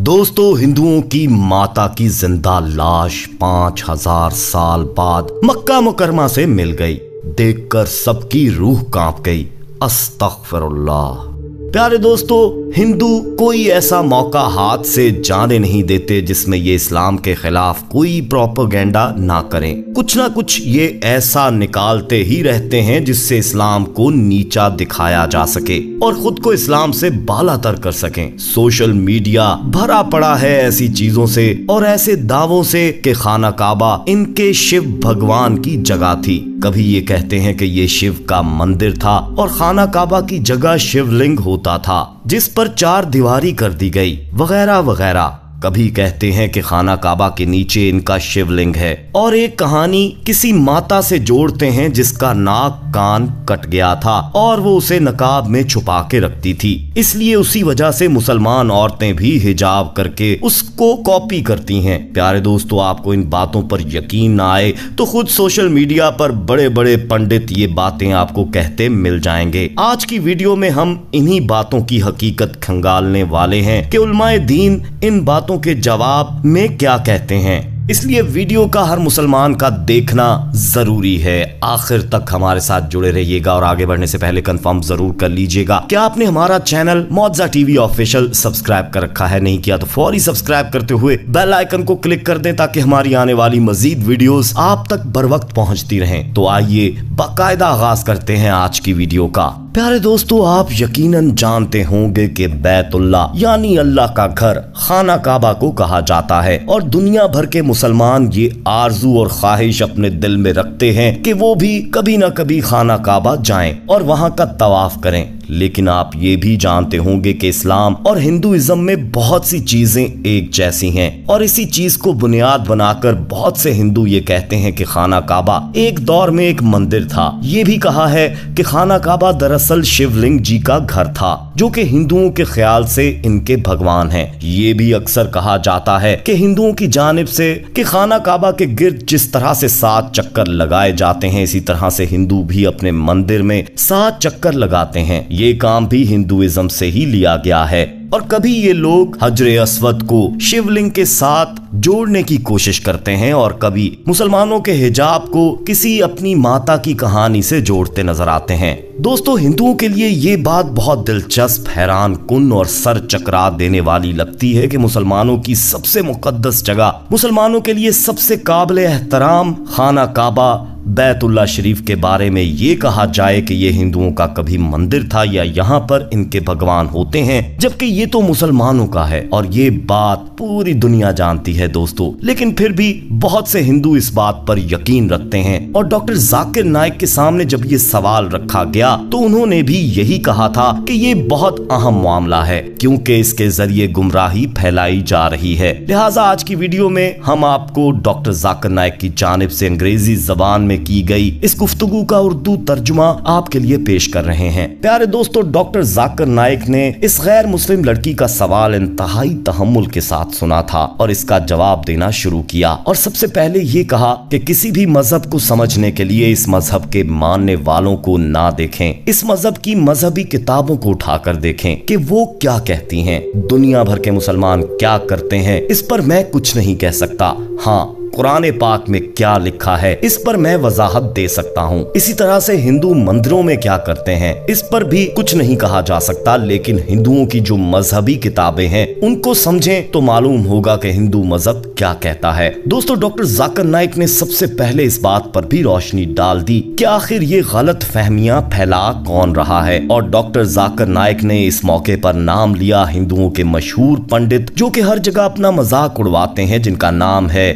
दोस्तों, हिंदुओं की माता की जिंदा लाश 5000 साल बाद मक्का मुकरमा से मिल गई। देखकर सबकी रूह कांप गई। अस्तगफिरुल्लाह। प्यारे दोस्तों, हिंदू कोई ऐसा मौका हाथ से जाने नहीं देते जिसमें ये इस्लाम के खिलाफ कोई प्रोपेगेंडा ना करें। कुछ ना कुछ ये ऐसा निकालते ही रहते हैं जिससे इस्लाम को नीचा दिखाया जा सके और खुद को इस्लाम से बालातर कर सकें। सोशल मीडिया भरा पड़ा है ऐसी चीजों से और ऐसे दावों से कि खाना काबा इनके शिव भगवान की जगह थी। कभी ये कहते हैं कि ये शिव का मंदिर था और खाना काबा की जगह शिवलिंग होता था जिस पर 4 दीवारी कर दी गई, वगैरह वगैरह। कभी कहते हैं कि खाना काबा के नीचे इनका शिवलिंग है और एक कहानी किसी माता से जोड़ते हैं जिसका नाक कान कट गया था और वो उसे नकाब में छुपा के रखती थी, इसलिए उसी वजह से मुसलमान औरतें भी हिजाब करके उसको कॉपी करती हैं। प्यारे दोस्तों, आपको इन बातों पर यकीन ना आए तो खुद सोशल मीडिया पर बड़े बड़े पंडित ये बातें आपको कहते मिल जाएंगे। आज की वीडियो में हम इन्हीं बातों की हकीकत खंगालने वाले हैं कि उलमाए दीन इन बातों के जवाब में क्या कहते हैं। इसलिए वीडियो का हर मुसलमान का देखना जरूरी है। आखिर तक हमारे साथ जुड़े रहिएगा और आगे बढ़ने से पहले कंफर्म जरूर कर लीजिएगा क्या आपने हमारा चैनल मौजा टीवी ऑफिशियल सब्सक्राइब कर रखा है। नहीं किया तो फौरी सब्सक्राइब करते हुए बेल आइकन को क्लिक कर दें ताकि हमारी आने वाली मजीद वीडियोस आप तक बर वक्त पहुंचती रहें। तो आइए बाकायदा आगाज करते हैं आज की वीडियो का। प्यारे दोस्तों, आप यकीनन जानते होंगे कि बैतुल्ला यानी अल्लाह का घर खाना काबा को कहा जाता है और दुनिया भर के मुसलमान ये आरजू और ख्वाहिश अपने दिल में रखते हैं कि वो भी कभी ना कभी खाना काबा जाएं और वहां का तवाफ करें। लेकिन आप ये भी जानते होंगे कि इस्लाम और हिंदुइज्म में बहुत सी चीजें एक जैसी हैं और इसी चीज को बुनियाद बनाकर बहुत से हिंदू ये कहते हैं कि खाना काबा एक दौर में एक मंदिर था। ये भी कहा है कि खाना काबा दरअसल शिवलिंग जी का घर था जो कि हिंदुओं के ख्याल से इनके भगवान हैं। ये भी अक्सर कहा जाता है कि हिंदुओं की जानिब से कि खाना काबा के गिर्द जिस तरह से 7 चक्कर लगाए जाते हैं इसी तरह से हिंदू भी अपने मंदिर में 7 चक्कर लगाते हैं। ये काम भी हिंदुइज्म से ही लिया गया है और कभी ये लोग हजरे अस्वद को शिवलिंग के साथ जोड़ने की कोशिश करते हैं और कभी मुसलमानों के हिजाब को किसी अपनी माता की कहानी से जोड़ते नजर आते हैं। दोस्तों, हिंदुओं के लिए ये बात बहुत दिलचस्प, हैरान कुन और सर चकरा देने वाली लगती है कि मुसलमानों की सबसे मुकद्दस जगह, मुसलमानों के लिए सबसे काबिल एहतराम खाना काबा बैतुल्ला शरीफ के बारे में ये कहा जाए कि ये हिंदुओं का कभी मंदिर था या यहाँ पर इनके भगवान होते हैं, जबकि ये तो मुसलमानों का है और ये बात पूरी दुनिया जानती है दोस्तों। लेकिन फिर भी बहुत से हिंदू इस बात पर यकीन रखते हैं और डॉक्टर जाकिर नाइक के सामने जब ये सवाल रखा गया तो उन्होंने भी यही कहा था कि ये बहुत अहम मामला है क्योंकि इसके जरिए गुमराही फैलाई जा रही है। लिहाजा आज की वीडियो में हम आपको डॉक्टर जाकिर नाइक की जानिब से अंग्रेजी जबान की गई इस गुफ्तगू का उर्दू तर्जुमा आपके लिए पेश कर रहे हैं। प्यारे दोस्तों, डॉक्टर जाकिर नाइक ने इस गैर मुस्लिम लड़की का सवाल इंतहाई तहम्मुल के साथ सुना था और इसका जवाब देना शुरू किया और सबसे पहले ये कहा कि किसी भी मजहब को समझने के लिए इस मजहब के मानने वालों को ना देखें, इस मजहब की मजहबी किताबों को उठाकर देखें कि वो क्या कहती हैं। दुनिया भर के मुसलमान क्या करते हैं इस पर मैं कुछ नहीं कह सकता। हाँ, कुरान पाक में क्या लिखा है इस पर मैं वजाहत दे सकता हूँ। इसी तरह से हिंदू मंदिरों में क्या करते हैं इस पर भी कुछ नहीं कहा जा सकता, लेकिन हिंदुओं की जो मजहबी किताबें हैं उनको समझें तो मालूम होगा कि हिंदू मजहब क्या कहता है। दोस्तों, डॉक्टर जाकिर नाइक ने सबसे पहले इस बात पर भी रोशनी डाल दी कि आखिर ये गलत फहमियां फैला कौन रहा है और डॉक्टर जाकिर नाइक ने इस मौके पर नाम लिया हिंदुओं के मशहूर पंडित जो कि हर जगह अपना मजाक उड़वाते हैं, जिनका नाम है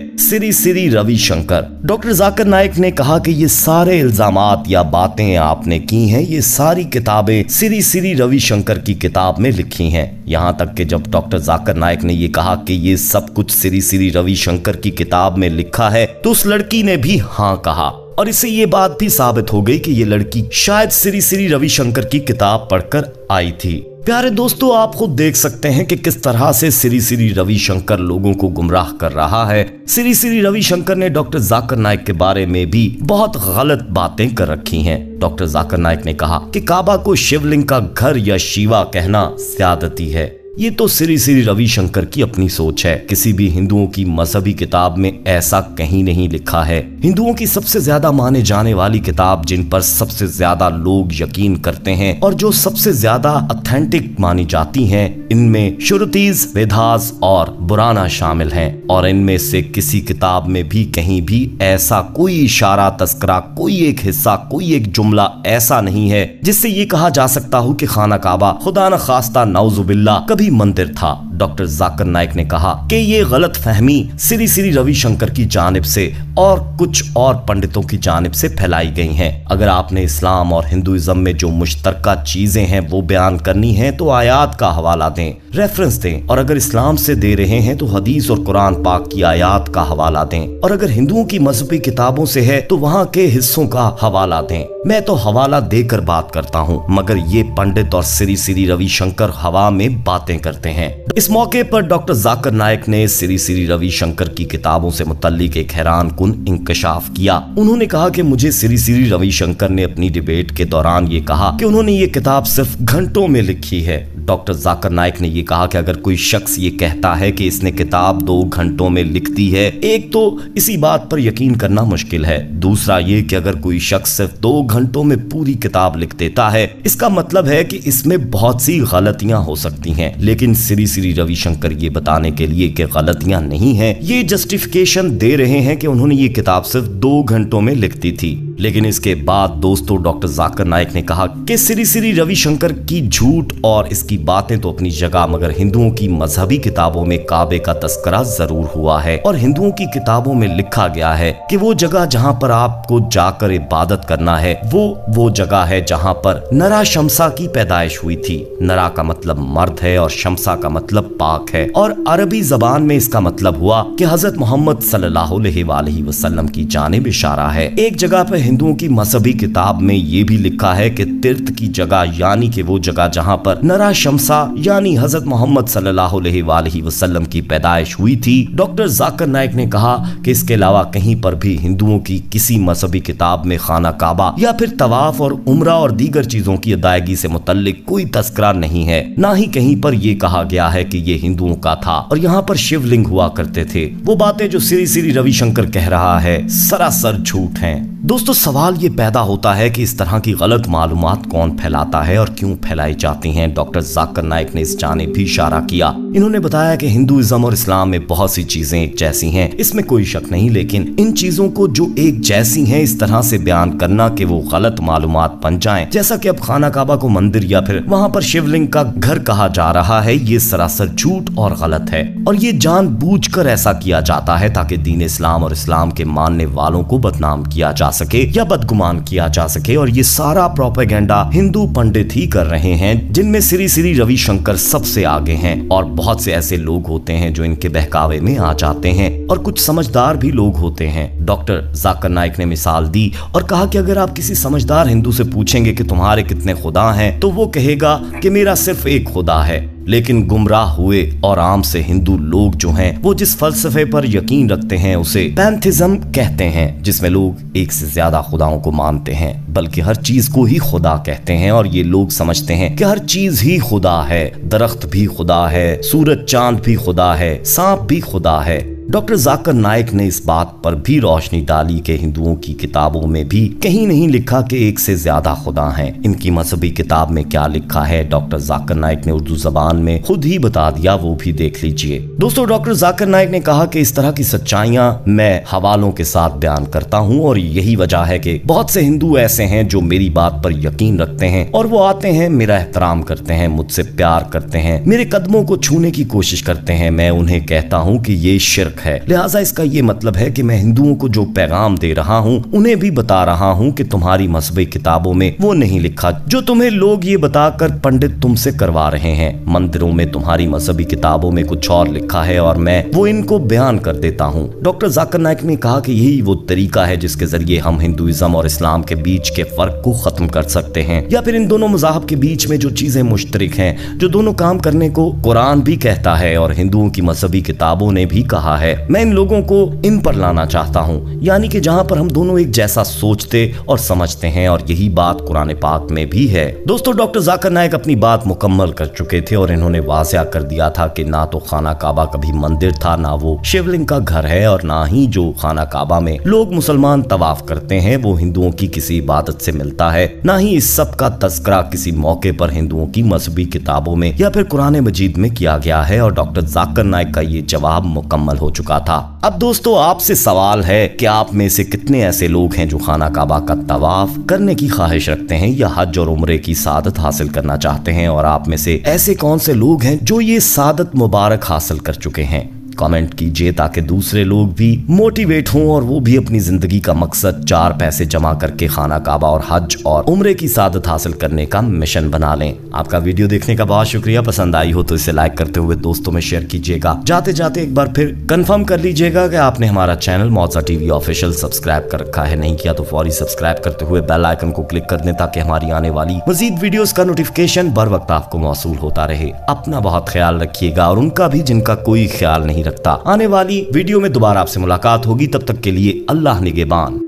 श्री रविशंकर। डॉक्टर जाकिर नाइक ने कहा कि ये सारे इल्जामात या बातें आपने की हैं ये सारी किताबें श्री रविशंकर की किताब में लिखी हैं। यहाँ तक कि जब डॉक्टर जाकिर नाइक ने ये कहा कि ये सब कुछ श्री रविशंकर की किताब में लिखा है तो उस लड़की ने भी हाँ कहा और इससे ये बात भी साबित हो गई कि ये लड़की शायद श्री रविशंकर की किताब पढ़कर आई थी। प्यारे दोस्तों, आप खुद देख सकते हैं कि किस तरह से श्री रविशंकर लोगों को गुमराह कर रहा है। श्री रविशंकर ने डॉक्टर जाकिर नाइक के बारे में भी बहुत गलत बातें कर रखी हैं। डॉक्टर जाकिर नाइक ने कहा कि काबा को शिवलिंग का घर या शिवा कहना ज्यादती है। ये तो श्री श्री रविशंकर की अपनी सोच है। किसी भी हिंदुओं की मजहबी किताब में ऐसा कहीं नहीं लिखा है। हिंदुओं की सबसे ज्यादा माने जाने वाली किताब, जिन पर सबसे ज्यादा लोग यकीन करते हैं और जो सबसे ज्यादा ऑथेंटिक मानी जाती हैं, इनमें श्रुतिज, वेदास और पुराण शामिल हैं। और इनमें से किसी किताब में भी कहीं भी ऐसा कोई इशारा, तस्करा, कोई एक हिस्सा, कोई एक जुमला ऐसा नहीं है जिससे ये कहा जा सकता हो कि खाना काबा खुदा न खास्ता नौजुबिल्ला कभी मंदिर था। डॉक्टर जाकिर नाइक ने कहा कि ये गलत फहमी श्री श्री रविशंकर की जानिब से और कुछ और पंडितों की जानिब से फैलाई गई हैं। अगर आपने इस्लाम और हिंदुइज्म में जो मुश्तरका चीजें हैं वो बयान करनी है तो आयात का हवाला दें, रेफरेंस दें। और अगर इस्लाम से दे रहे हैं तो हदीस और कुरान पाक की आयात का हवाला दें। और अगर हिंदुओं की मजहबी किताबों से है तो वहाँ के हिस्सों का हवाला दें। मैं तो हवाला देकर बात करता हूँ, मगर ये पंडित और श्री श्री रविशंकर हवा में बातें करते हैं। इस मौके पर डॉक्टर जाकिर नाइक ने श्री श्री रविशंकर की किताबों से मुतल्लिक एक हैरान कुन इंकशाफ किया। उन्होंने कहा कि मुझे श्री श्री रविशंकर ने अपनी डिबेट के दौरान ये कहा कि उन्होंने ये किताब सिर्फ घंटों में लिखी है। डॉक्टर जाकिर नाइक ने ये कहा कि अगर कोई शख्स ये कहता है कि इसने किताब 2 घंटों में लिख दी है, एक तो इसी बात पर यकीन करना मुश्किल है, दूसरा ये कि अगर कोई शख्स सिर्फ 2 घंटों में पूरी किताब लिख देता है, इसका मतलब है कि इसमें बहुत सी गलतियां हो सकती हैं। लेकिन श्री श्री रविशंकर ये बताने के लिए कि गलतियां नहीं हैं, ये जस्टिफिकेशन दे रहे हैं कि उन्होंने ये किताब सिर्फ 2 घंटों में लिख दी थी। लेकिन इसके बाद दोस्तों डॉक्टर जाकिर नाइक ने कहा कि श्री श्री रविशंकर की झूठ और इसकी बातें तो अपनी जगह, मगर हिंदुओं की मजहबी किताबों में काबे का तस्करा जरूर हुआ है। और हिंदुओं की किताबों में लिखा गया है कि वो जगह जहां पर आपको जाकर इबादत करना है वो जगह है जहां पर नरा शमसा की पैदाइश हुई थी। नरा का मतलब मर्द है और शमसा का मतलब पाक है। और अरबी जबान में इसका मतलब हुआ कि हजरत मोहम्मद सल्लल्लाहु अलैहि वसल्लम की जानिब इशारा है। एक जगह पर हिंदुओं की मजहबी किताब में ये भी लिखा है कि तीर्थ की जगह, यानी कि वो जगह जहां पर नरा शमसा यानी हजरत मोहम्मद सल्लल्लाहु अलैहि वसल्लम की पैदाइश हुई थी। डॉक्टर जाकिर नाइक ने कहा कि इसके अलावा कहीं पर भी हिंदुओं की किसी मजहबी किताब में खाना काबा या फिर तवाफ और उम्रा और दीगर चीजों की अदायगी से मुतल्लिक कोई तस्करा नहीं है। ना ही कहीं पर यह कहा गया है कि ये हिंदुओं का था और यहाँ पर शिवलिंग हुआ करते थे। वो बातें जो श्री श्री रविशंकर कह रहा है सरासर झूठ हैं। दोस्तों सवाल ये पैदा होता है कि इस तरह की गलत मालूमात कौन फैलाता है और क्यों फैलाई जाती हैं। डॉक्टर जाकिर नाइक ने इस जानिब भी इशारा किया। इन्होंने बताया कि हिंदुइज्म और इस्लाम में बहुत सी चीजें एक जैसी हैं, इसमें कोई शक नहीं, लेकिन इन चीजों को जो एक जैसी हैं इस तरह से बयान करना कि वो गलत मालूमात बन जाएं, जैसा कि अब खाना काबा को मंदिर या फिर वहां पर शिवलिंग का घर कहा जा रहा है, ये सरासर झूठ और गलत है। और ये जानबूझकर ऐसा किया जाता है ताकि दीन इस्लाम और इस्लाम के मानने वालों को बदनाम किया जा सके या बदगुमान किया जा सके। और ये सारा प्रोपेगेंडा हिंदू पंडित ही कर रहे हैं, जिनमें श्री श्री रविशंकर सबसे आगे हैं। और बहुत से ऐसे लोग होते हैं जो इनके बहकावे में आ जाते हैं और कुछ समझदार भी लोग होते हैं। डॉक्टर जाकिर नाइक ने मिसाल दी और कहा कि अगर आप किसी समझदार हिंदू से पूछेंगे कि तुम्हारे कितने खुदा हैं, तो वो कहेगा कि मेरा सिर्फ एक खुदा है। लेकिन गुमराह हुए और आम से हिंदू लोग जो हैं वो जिस फलसफे पर यकीन रखते हैं उसे पैंथिज्म कहते हैं, जिसमें लोग एक से ज्यादा खुदाओं को मानते हैं, बल्कि हर चीज को ही खुदा कहते हैं। और ये लोग समझते हैं कि हर चीज ही खुदा है, दरख्त भी खुदा है, सूरज चांद भी खुदा है, सांप भी खुदा है। डॉक्टर जाकिर नाइक ने इस बात पर भी रोशनी डाली कि हिंदुओं की किताबों में भी कहीं नहीं लिखा कि एक से ज्यादा खुदा हैं। इनकी मजहबी किताब में क्या लिखा है डॉक्टर जाकिर नाइक ने उर्दू जबान में खुद ही बता दिया, वो भी देख लीजिए। दोस्तों डॉक्टर जाकिर नाइक ने कहा कि इस तरह की सच्चाइयां मैं हवालों के साथ बयान करता हूं और यही वजह है कि बहुत से हिंदू ऐसे हैं जो मेरी बात पर यकीन रखते हैं और वो आते हैं, मेरा एहतराम करते हैं, मुझसे प्यार करते हैं, मेरे कदमों को छूने की कोशिश करते हैं। मैं उन्हें कहता हूं कि ये शिर्क है। लिहाजा इसका ये मतलब है कि मैं हिंदुओं को जो पैगाम दे रहा हूं उन्हें भी बता रहा हूं कि तुम्हारी मजहबी किताबों में वो नहीं लिखा जो तुम्हें लोग ये बताकर पंडित तुमसे करवा रहे हैं। मंदिरों में तुम्हारी मजहबी किताबों में कुछ और लिखा है और मैं वो इनको बयान कर देता हूं। डॉक्टर जाकिर नाइक ने कहा कि यही वो तरीका है जिसके जरिए हम हिंदुइज्म और इस्लाम के बीच के फर्क को खत्म कर सकते हैं, या फिर इन दोनों मज़ाहब के बीच में जो चीजें मुश्तरिक हैं, जो दोनों काम करने को कुरान भी कहता है और हिंदुओं की मजहबी किताबों ने भी कहा है है। मैं इन लोगों को इन पर लाना चाहता हूँ, यानी कि जहाँ पर हम दोनों एक जैसा सोचते और समझते हैं, और यही बात कुरान पाक में भी है। दोस्तों, डॉक्टर जाकिर नाइक अपनी बात मुकम्मल कर चुके थे और इन्होंने वाज़िया कर दिया था कि ना तो खाना काबा कभी मंदिर था, ना वो शिवलिंग का घर है, और ना ही जो खाना काबा में लोग मुसलमान तवाफ करते हैं वो हिंदुओं की किसी इबादत से मिलता है। ना ही इस सब का तस्करा किसी मौके पर हिंदुओं की मजहबी किताबों में या फिर कुरान मजीद में किया गया है, और डॉक्टर जाकिर नाइक का ये जवाब मुकम्मल हो चुका था। अब दोस्तों, आपसे सवाल है कि आप में से कितने ऐसे लोग हैं जो खाना काबा का तवाफ करने की ख्वाहिश रखते हैं या हज और उम्रे की सादत हासिल करना चाहते हैं, और आप में से ऐसे कौन से लोग हैं जो ये सादत मुबारक हासिल कर चुके हैं। कमेंट कीजिए ताकि दूसरे लोग भी मोटिवेट हों और वो भी अपनी जिंदगी का मकसद 4 पैसे जमा करके खाना काबा और हज और उम्रे की सादत हासिल करने का मिशन बना लें। आपका वीडियो देखने का बहुत शुक्रिया। पसंद आई हो तो इसे लाइक करते हुए दोस्तों में शेयर कीजिएगा। जाते जाते एक बार फिर कंफर्म कर लीजिएगा कि आपने हमारा चैनल मौजा टीवी ऑफिशियल सब्सक्राइब कर रखा है। नहीं किया तो फौरी सब्सक्राइब करते हुए बेल आइकन को क्लिक कर दें ताकि हमारी आने वाली मजीद वीडियोस का नोटिफिकेशन बर वक्त आपको मौसूल होता रहे। अपना बहुत ख्याल रखिएगा और उनका भी जिनका कोई ख्याल नहीं रखता। आने वाली वीडियो में दोबारा आपसे मुलाकात होगी, तब तक के लिए अल्लाह निगहबान।